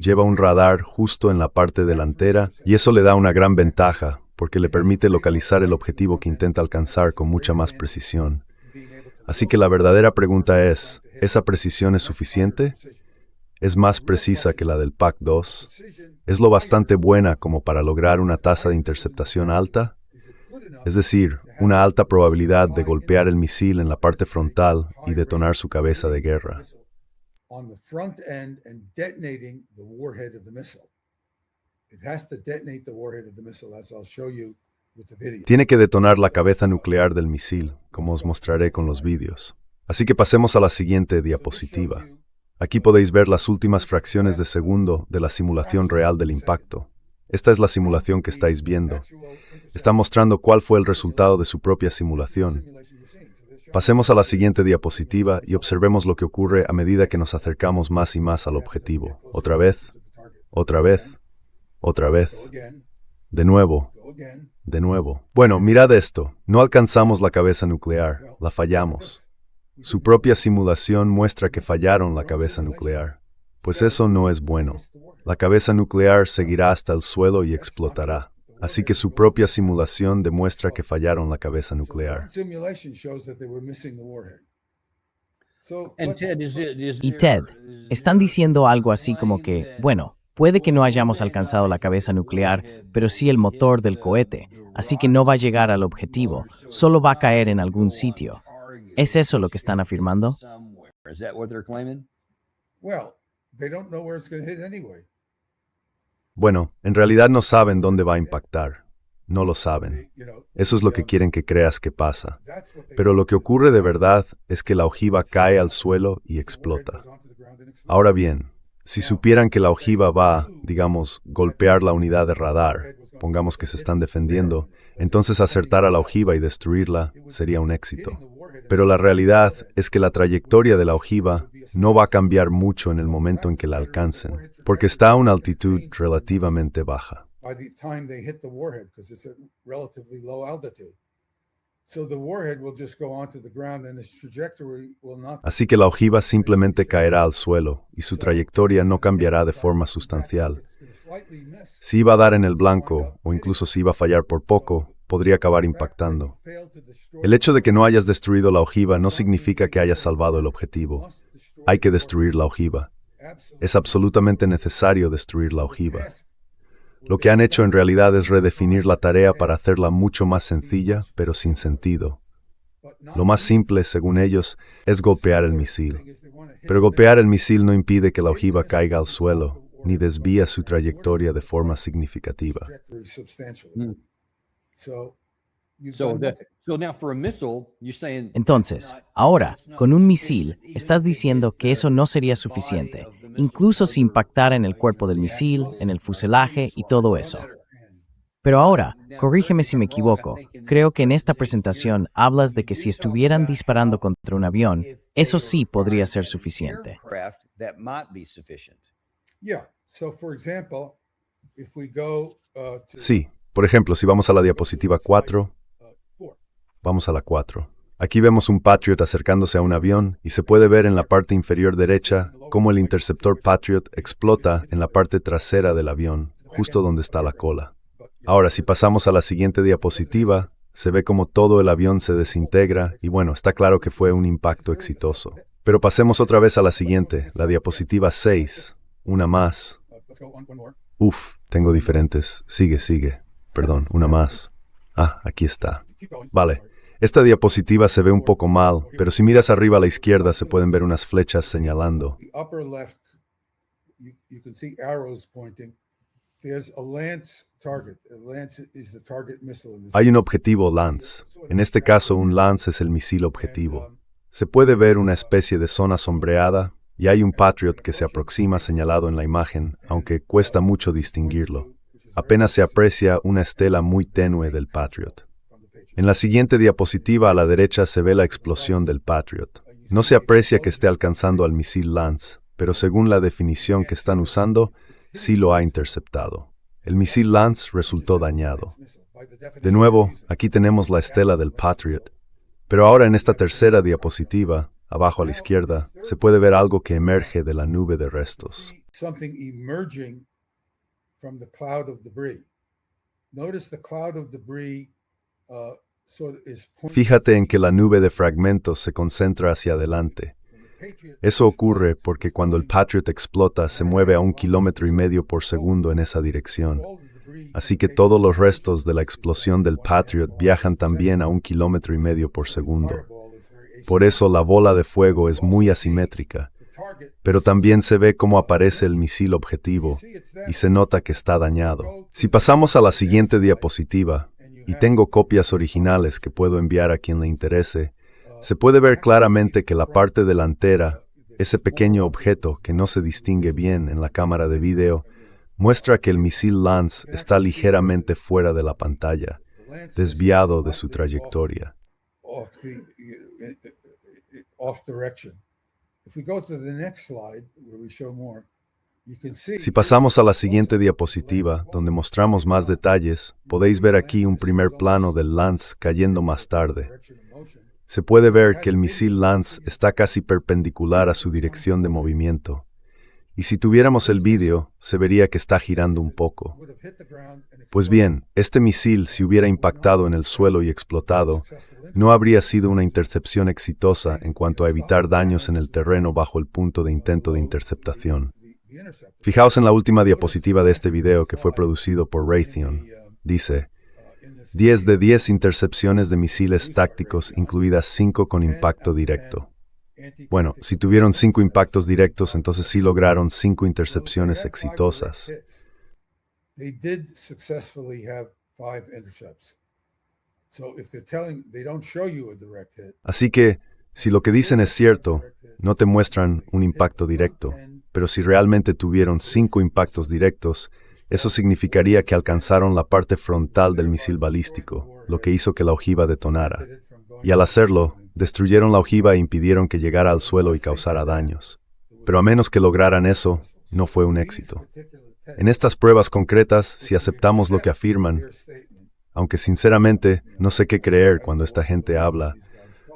Lleva un radar justo en la parte delantera y eso le da una gran ventaja porque le permite localizar el objetivo que intenta alcanzar con mucha más precisión. Así que la verdadera pregunta es, ¿esa precisión es suficiente? ¿Es más precisa que la del PAC-2? ¿Es lo bastante buena como para lograr una tasa de interceptación alta? Es decir, una alta probabilidad de golpear el misil en la parte frontal y detonar su cabeza de guerra. On the front end and detonating the warhead of the missile. It has to detonate the warhead of the missile, as I'll show you with the video. Tiene que detonar la cabeza nuclear del misil, como os mostraré con los vídeos. Así que pasemos a la siguiente diapositiva. Aquí podéis ver las últimas fracciones de segundo de la simulación real del impacto. Esta es la simulación que estáis viendo. Está mostrando cuál fue el resultado de su propia simulación. Pasemos a la siguiente diapositiva y observemos lo que ocurre a medida que nos acercamos más y más al objetivo. Otra vez, otra vez, otra vez. De nuevo, de nuevo. Bueno, mirad esto. No alcanzamos la cabeza nuclear, la fallamos. Su propia simulación muestra que fallaron la cabeza nuclear. Pues eso no es bueno. La cabeza nuclear seguirá hasta el suelo y explotará. Así que su propia simulación demuestra que fallaron la cabeza nuclear. Y Ted, están diciendo algo así como que, bueno, puede que no hayamos alcanzado la cabeza nuclear, pero sí el motor del cohete, así que no va a llegar al objetivo, solo va a caer en algún sitio. ¿Es eso lo que están afirmando? Bueno, en realidad no saben dónde va a impactar. No lo saben. Eso es lo que quieren que creas que pasa. Pero lo que ocurre de verdad es que la ojiva cae al suelo y explota. Ahora bien, si supieran que la ojiva va, digamos, golpear la unidad de radar, pongamos que se están defendiendo, entonces acertar a la ojiva y destruirla sería un éxito. pero la realidad es que la trayectoria de la ojiva no va a cambiar mucho en el momento en que la alcancen, porque está a una altitud relativamente baja. by the time they hit the warhead, because it's at relatively low altitude. So the warhead will just go onto the ground and its trajectory will not. Así que la ojiva simplemente caerá al suelo y su trayectoria no cambiará de forma sustancial. Si iba a dar en el blanco, o incluso si iba a fallar por poco, podría acabar impactando. El hecho de que no hayas destruido la ojiva no significa que hayas salvado el objetivo. Hay que destruir la ojiva. Es absolutamente necesario destruir la ojiva. Lo que han hecho en realidad es redefinir la tarea para hacerla mucho más sencilla, pero sin sentido. Lo más simple, según ellos, es golpear el misil. Pero golpear el misil no impide que la ojiva caiga al suelo, ni desvía su trayectoria de forma significativa. Entonces, ahora, con un misil, estás diciendo que eso no sería suficiente, incluso si impactara en el cuerpo del misil, en el fuselaje y todo eso. Pero ahora, corrígeme si me equivoco, creo que en esta presentación hablas de que si estuvieran disparando contra un avión, eso sí podría ser suficiente. Sí, por ejemplo, si vamos a la diapositiva 4, vamos a la 4. Aquí vemos un Patriot acercándose a un avión y se puede ver en la parte inferior derecha cómo el interceptor Patriot explota en la parte trasera del avión, justo donde está la cola. Ahora, si pasamos a la siguiente diapositiva, se ve como todo el avión se desintegra y bueno, está claro que fue un impacto exitoso. Pero pasemos otra vez a la siguiente, la diapositiva 6, una más. Tengo diferentes. Sigue. Perdón, una más. Aquí está. Vale. Esta diapositiva se ve un poco mal, pero si miras arriba a la izquierda se pueden ver unas flechas señalando. Hay un objetivo Lance. En este caso, un Lance es el misil objetivo. Se puede ver una especie de zona sombreada y hay un Patriot que se aproxima señalado en la imagen, aunque cuesta mucho distinguirlo. Apenas se aprecia una estela muy tenue del Patriot. En la siguiente diapositiva a la derecha se ve la explosión del Patriot. No se aprecia que esté alcanzando al misil Lance, pero según la definición que están usando, sí lo ha interceptado. El misil Lance resultó dañado. De nuevo, aquí tenemos la estela del Patriot. Pero ahora en esta tercera diapositiva, abajo a la izquierda, se puede ver algo que emerge de la nube de restos. Fíjate en que la nube de fragmentos se concentra hacia adelante. Eso ocurre porque cuando el Patriot explota se mueve a 1,5 kilómetros por segundo en esa dirección. Así que todos los restos de la explosión del Patriot viajan también a 1,5 kilómetros por segundo. Por eso la bola de fuego es muy asimétrica, pero también se ve cómo aparece el misil objetivo y se nota que está dañado. Si pasamos a la siguiente diapositiva, y tengo copias originales que puedo enviar a quien le interese, se puede ver claramente que la parte delantera, ese pequeño objeto que no se distingue bien en la cámara de video, muestra que el misil Lance está ligeramente fuera de la pantalla, desviado de su trayectoria. Si pasamos a la siguiente diapositiva, donde mostramos más detalles, podéis ver aquí un primer plano del Lance cayendo más tarde. Se puede ver que el misil Lance está casi perpendicular a su dirección de movimiento. Y si tuviéramos el vídeo, se vería que está girando un poco. Pues bien, este misil, si hubiera impactado en el suelo y explotado, no habría sido una intercepción exitosa en cuanto a evitar daños en el terreno bajo el punto de intento de interceptación. Fijaos en la última diapositiva de este video que fue producido por Raytheon. Dice, 10 de 10 intercepciones de misiles tácticos, incluidas 5 con impacto directo. Bueno, si tuvieron 5 impactos directos, entonces sí lograron 5 intercepciones exitosas. Así que, si lo que dicen es cierto, no te muestran un impacto directo, pero si realmente tuvieron 5 impactos directos, eso significaría que alcanzaron la parte frontal del misil balístico, lo que hizo que la ojiva detonara. y al hacerlo, destruyeron la ojiva e impidieron que llegara al suelo y causara daños. Pero a menos que lograran eso, no fue un éxito. En estas pruebas concretas, si aceptamos lo que afirman, aunque sinceramente no sé qué creer cuando esta gente habla,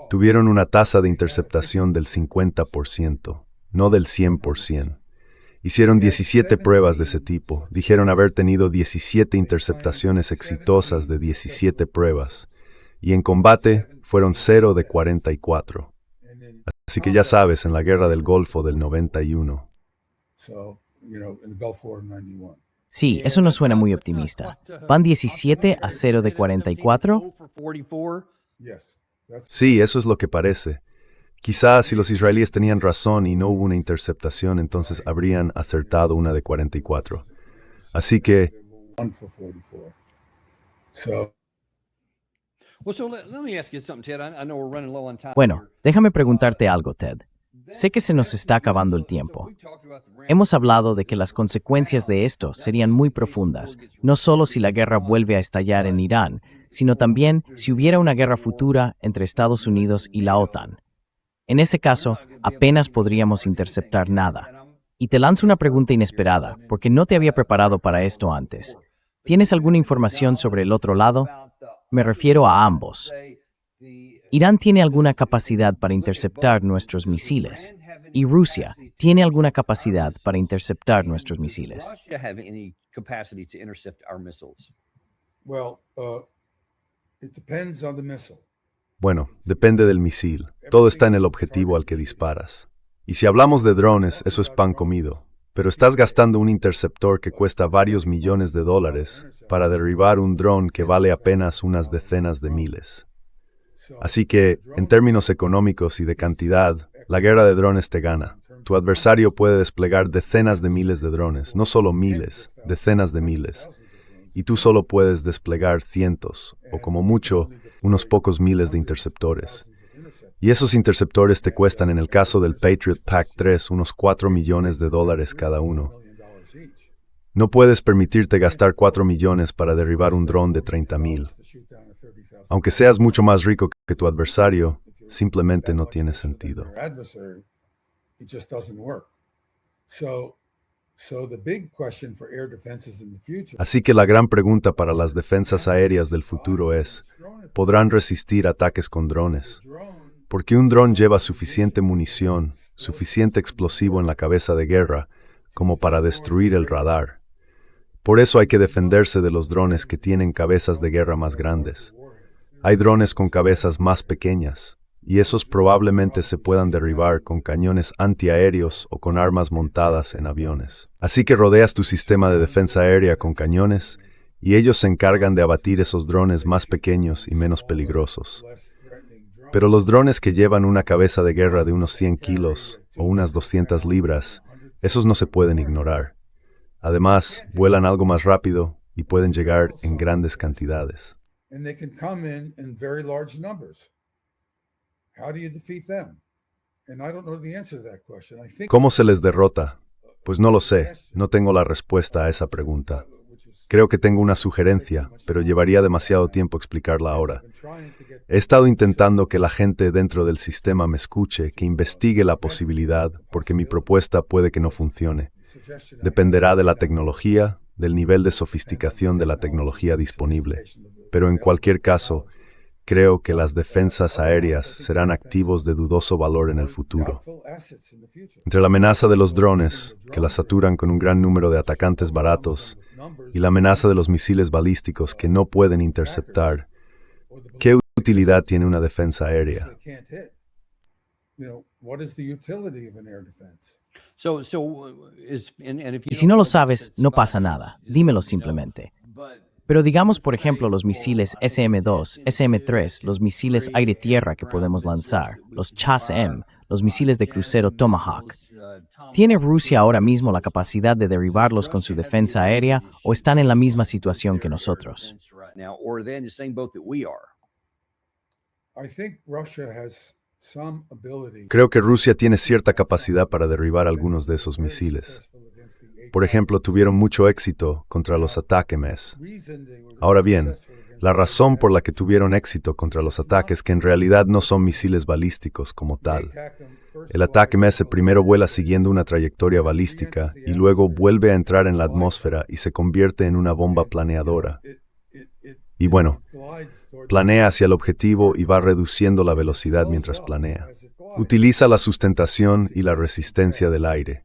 tuvieron una tasa de interceptación del 50%, no del 100%. Hicieron 17 pruebas de ese tipo. Dijeron haber tenido 17 interceptaciones exitosas de 17 pruebas. Y en combate fueron 0 de 44. Así que ya sabes, en la guerra del Golfo del 91. Sí, eso no suena muy optimista. ¿Van 17 a 0 de 44? Sí, eso es lo que parece. Quizás si los israelíes tenían razón y no hubo una interceptación, entonces habrían acertado una de 44. Así que... Bueno, déjame preguntarte algo, Ted. Sé que se nos está acabando el tiempo. Hemos hablado de que las consecuencias de esto serían muy profundas, no solo si la guerra vuelve a estallar en Irán, sino también si hubiera una guerra futura entre Estados Unidos y la OTAN. En ese caso, apenas podríamos interceptar nada. Y te lanzo una pregunta inesperada, porque no te había preparado para esto antes. ¿Tienes alguna información sobre el otro lado? Me refiero a ambos. ¿Irán tiene alguna capacidad para interceptar nuestros misiles? ¿Y Rusia tiene alguna capacidad para interceptar nuestros misiles? Bueno, depende del misil. Todo está en el objetivo al que disparas. Y si hablamos de drones, eso es pan comido. Pero estás gastando un interceptor que cuesta varios millones de dólares para derribar un dron que vale apenas unas decenas de miles. Así que, en términos económicos y de cantidad, la guerra de drones te gana. Tu adversario puede desplegar decenas de miles de drones, no solo miles, decenas de miles. Y tú solo puedes desplegar cientos, o como mucho, unos pocos miles de interceptores. Y esos interceptores te cuestan, en el caso del Patriot PAC-3, unos $4 millones cada uno. No puedes permitirte gastar 4 millones para derribar un dron de 30,000. Aunque seas mucho más rico que tu adversario, simplemente no tiene sentido. Así que la gran pregunta para las defensas aéreas del futuro es, ¿podrán resistir ataques con drones? Porque un dron lleva suficiente munición, suficiente explosivo en la cabeza de guerra, como para destruir el radar. Por eso hay que defenderse de los drones que tienen cabezas de guerra más grandes. Hay drones con cabezas más pequeñas, y esos probablemente se puedan derribar con cañones antiaéreos o con armas montadas en aviones. Así que rodeas tu sistema de defensa aérea con cañones, y ellos se encargan de abatir esos drones más pequeños y menos peligrosos. Pero los drones que llevan una cabeza de guerra de unos 100 kilos o unas 200 libras, esos no se pueden ignorar. Además, vuelan algo más rápido y pueden llegar en grandes cantidades. ¿Cómo se les derrota? Pues no lo sé, no tengo la respuesta a esa pregunta. Creo que tengo una sugerencia, pero llevaría demasiado tiempo explicarla ahora. He estado intentando que la gente dentro del sistema me escuche, que investigue la posibilidad, porque mi propuesta puede que no funcione. Dependerá de la tecnología, del nivel de sofisticación de la tecnología disponible. Pero en cualquier caso, creo que las defensas aéreas serán activos de dudoso valor en el futuro. Entre la amenaza de los drones, que las saturan con un gran número de atacantes baratos, y la amenaza de los misiles balísticos que no pueden interceptar, ¿qué utilidad tiene una defensa aérea? Y si no lo sabes, no pasa nada. Dímelo simplemente. Pero digamos, por ejemplo, los misiles SM-2, SM-3, los misiles aire-tierra que podemos lanzar, los CHAS-M, los misiles de crucero Tomahawk. ¿Tiene Rusia ahora mismo la capacidad de derribarlos con su defensa aérea o están en la misma situación que nosotros? Creo que Rusia tiene cierta capacidad para derribar algunos de esos misiles. Por ejemplo, tuvieron mucho éxito contra los ATACMS. Ahora bien, La razón por la que tuvieron éxito contra los ataques que en realidad no son misiles balísticos como tal. El ATACMS primero vuela siguiendo una trayectoria balística y luego vuelve a entrar en la atmósfera y se convierte en una bomba planeadora. Y bueno, planea hacia el objetivo y va reduciendo la velocidad mientras planea. Utiliza la sustentación y la resistencia del aire.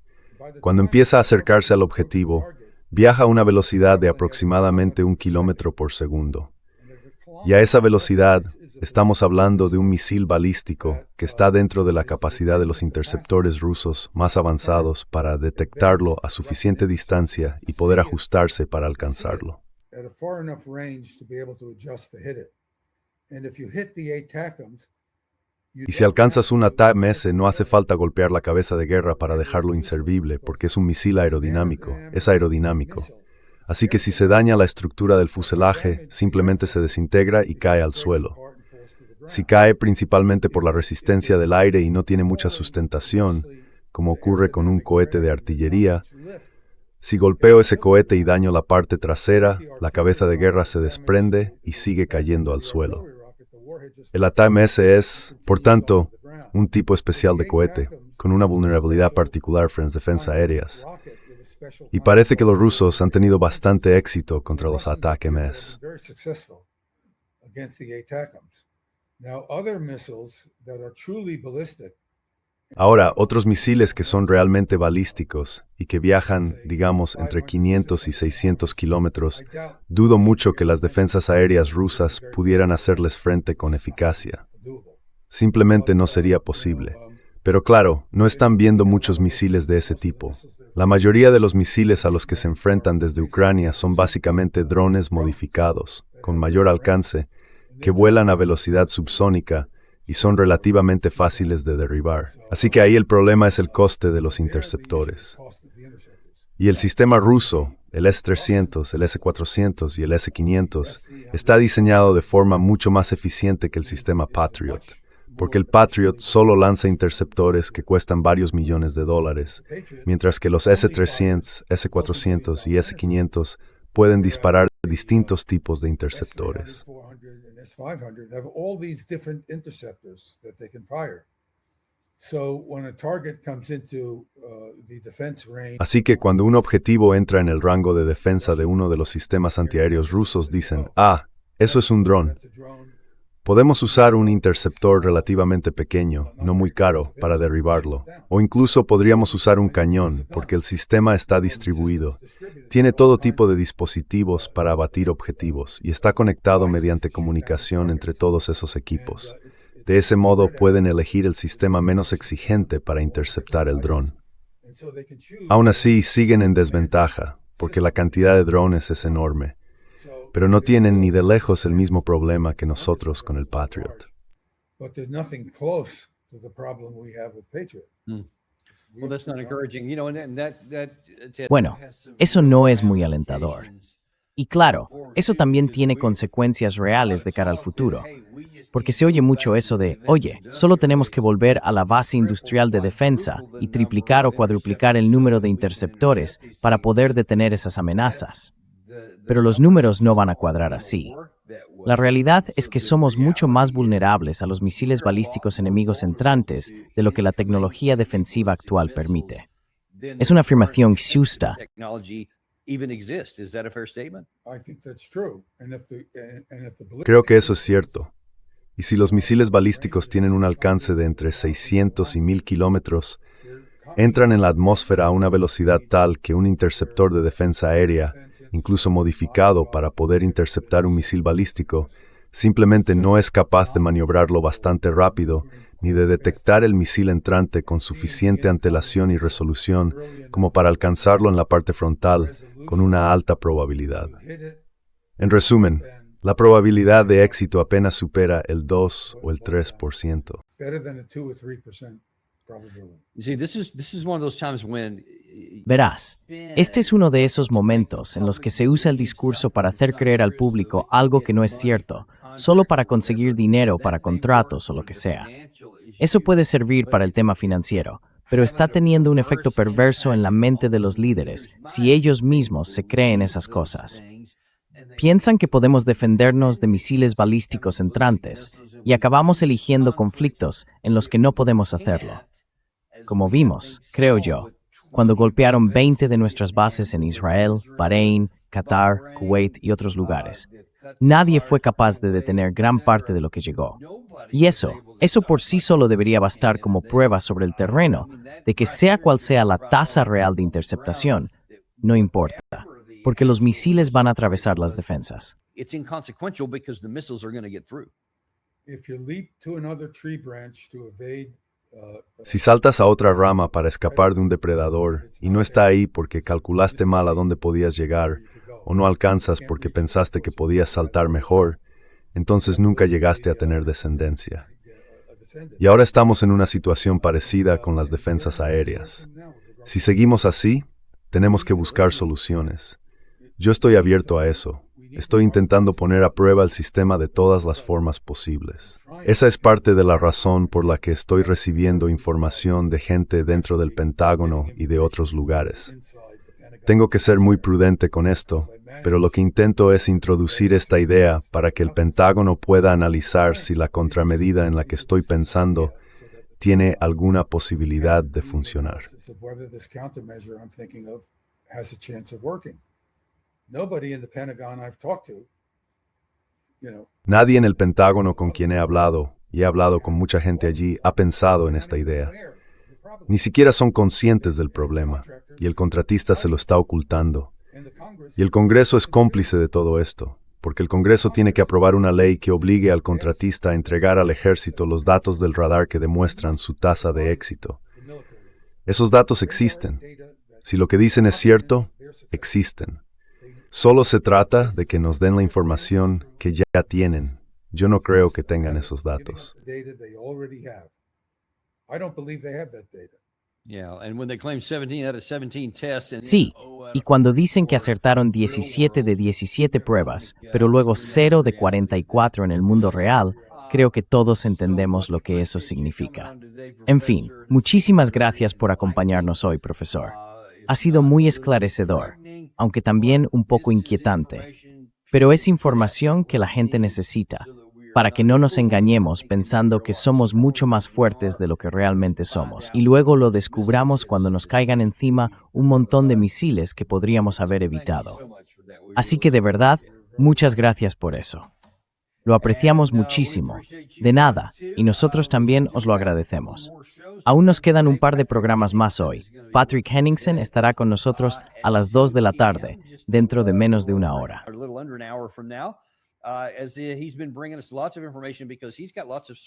Cuando empieza a acercarse al objetivo, viaja a una velocidad de aproximadamente 1 kilómetro por segundo. Y a esa velocidad, estamos hablando de un misil balístico que está dentro de la capacidad de los interceptores rusos más avanzados para detectarlo a suficiente distancia y poder ajustarse para alcanzarlo. Y si alcanzas un ATACMS, no hace falta golpear la cabeza de guerra para dejarlo inservible, porque es un misil aerodinámico, es aerodinámico. Así que si se daña la estructura del fuselaje, simplemente se desintegra y cae al suelo. Si cae principalmente por la resistencia del aire y no tiene mucha sustentación, como ocurre con un cohete de artillería, si golpeo ese cohete y daño la parte trasera, la cabeza de guerra se desprende y sigue cayendo al suelo. El ATACMS es, por tanto, un tipo especial de cohete, con una vulnerabilidad particular frente a defensas aéreas. Y parece que los rusos han tenido bastante éxito contra los ATACMS. Ahora, otros misiles que son realmente balísticos y que viajan, digamos, entre 500 y 600 kilómetros, dudo mucho que las defensas aéreas rusas pudieran hacerles frente con eficacia. Simplemente no sería posible. Pero claro, no están viendo muchos misiles de ese tipo. La mayoría de los misiles a los que se enfrentan desde Ucrania son básicamente drones modificados, con mayor alcance, que vuelan a velocidad subsónica y son relativamente fáciles de derribar. Así que ahí el problema es el coste de los interceptores. Y el sistema ruso, el S-300, el S-400 y el S-500, está diseñado de forma mucho más eficiente que el sistema Patriot, porque el Patriot solo lanza interceptores que cuestan varios millones de dólares, mientras que los S-300, S-400 y S-500 pueden disparar distintos tipos de interceptores. Así que cuando un objetivo entra en el rango de defensa de uno de los sistemas antiaéreos rusos, dicen, eso es un dron. Podemos usar un interceptor relativamente pequeño, no muy caro, para derribarlo. O incluso podríamos usar un cañón, porque el sistema está distribuido. Tiene todo tipo de dispositivos para abatir objetivos y está conectado mediante comunicación entre todos esos equipos. De ese modo pueden elegir el sistema menos exigente para interceptar el dron. Aún así, siguen en desventaja, porque la cantidad de drones es enorme. Pero no tienen ni de lejos el mismo problema que nosotros con el Patriot. Bueno, eso no es muy alentador. Y claro, eso también tiene consecuencias reales de cara al futuro. Porque se oye mucho eso de, oye, solo tenemos que volver a la base industrial de defensa y triplicar o cuadruplicar el número de interceptores para poder detener esas amenazas. Pero los números no van a cuadrar así. La realidad es que somos mucho más vulnerables a los misiles balísticos enemigos entrantes de lo que la tecnología defensiva actual permite. Es una afirmación justa. Creo que eso es cierto. Y si los misiles balísticos tienen un alcance de entre 600 y 1000 kilómetros, entran en la atmósfera a una velocidad tal que un interceptor de defensa aérea, incluso modificado para poder interceptar un misil balístico, simplemente no es capaz de maniobrarlo bastante rápido ni de detectar el misil entrante con suficiente antelación y resolución como para alcanzarlo en la parte frontal con una alta probabilidad. En resumen, la probabilidad de éxito apenas supera el 2 o el 3%. Verás, este es uno de esos momentos en los que se usa el discurso para hacer creer al público algo que no es cierto, solo para conseguir dinero para contratos o lo que sea. Eso puede servir para el tema financiero, pero está teniendo un efecto perverso en la mente de los líderes si ellos mismos se creen esas cosas. Piensan que podemos defendernos de misiles balísticos entrantes y acabamos eligiendo conflictos en los que no podemos hacerlo. Como vimos, creo yo, cuando golpearon 20 de nuestras bases en Israel, Bahrein, Qatar, Kuwait y otros lugares. Nadie fue capaz de detener gran parte de lo que llegó. Y eso por sí solo debería bastar como prueba sobre el terreno de que sea cual sea la tasa real de interceptación, no importa, porque los misiles van a atravesar las defensas. It's inconsequential because the missiles are going to get through. If you leap to another tree branch to evade, Si saltas a otra rama para escapar de un depredador y no está ahí porque calculaste mal a dónde podías llegar o no alcanzas porque pensaste que podías saltar mejor, entonces nunca llegaste a tener descendencia. Y ahora estamos en una situación parecida con las defensas aéreas. Si seguimos así, tenemos que buscar soluciones. Yo estoy abierto a eso. Estoy intentando poner a prueba el sistema de todas las formas posibles. Esa es parte de la razón por la que estoy recibiendo información de gente dentro del Pentágono y de otros lugares. Tengo que ser muy prudente con esto, pero lo que intento es introducir esta idea para que el Pentágono pueda analizar si la contramedida en la que estoy pensando tiene alguna posibilidad de funcionar. Nadie en el Pentágono con quien he hablado, y he hablado con mucha gente allí, ha pensado en esta idea. Ni siquiera son conscientes del problema, y el contratista se lo está ocultando. Y el Congreso es cómplice de todo esto, porque el Congreso tiene que aprobar una ley que obligue al contratista a entregar al ejército los datos del radar que demuestran su tasa de éxito. Esos datos existen. Si lo que dicen es cierto, existen. Solo se trata de que nos den la información que ya tienen. Yo no creo que tengan esos datos. Sí, y cuando dicen que acertaron 17 de 17 pruebas, pero luego 0 de 44 en el mundo real, creo que todos entendemos lo que eso significa. En fin, muchísimas gracias por acompañarnos hoy, profesor. Ha sido muy esclarecedor, aunque también un poco inquietante, pero es información que la gente necesita, para que no nos engañemos pensando que somos mucho más fuertes de lo que realmente somos, y luego lo descubramos cuando nos caigan encima un montón de misiles que podríamos haber evitado. Así que de verdad, muchas gracias por eso. Lo apreciamos muchísimo. De nada, y nosotros también os lo agradecemos. Aún nos quedan un par de programas más hoy. Patrick Henningsen estará con nosotros a las 2 de la tarde, dentro de menos de una hora.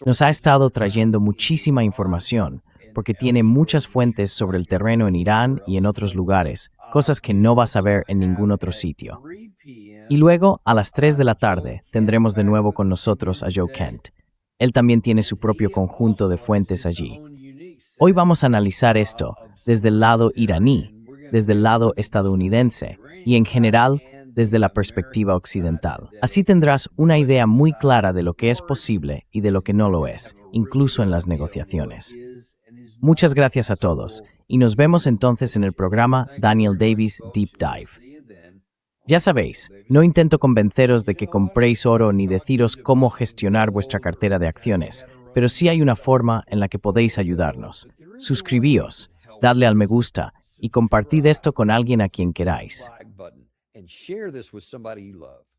Nos ha estado trayendo muchísima información, porque tiene muchas fuentes sobre el terreno en Irán y en otros lugares, cosas que no vas a ver en ningún otro sitio. Y luego, a las 3 de la tarde, tendremos de nuevo con nosotros a Joe Kent. Él también tiene su propio conjunto de fuentes allí. Hoy vamos a analizar esto desde el lado iraní, desde el lado estadounidense y, en general, desde la perspectiva occidental. Así tendrás una idea muy clara de lo que es posible y de lo que no lo es, incluso en las negociaciones. Muchas gracias a todos, y nos vemos entonces en el programa Daniel Davis Deep Dive. Ya sabéis, no intento convenceros de que compréis oro ni deciros cómo gestionar vuestra cartera de acciones, pero sí hay una forma en la que podéis ayudarnos. Suscribíos, dadle al me gusta y compartid esto con alguien a quien queráis. And share this with somebody you love.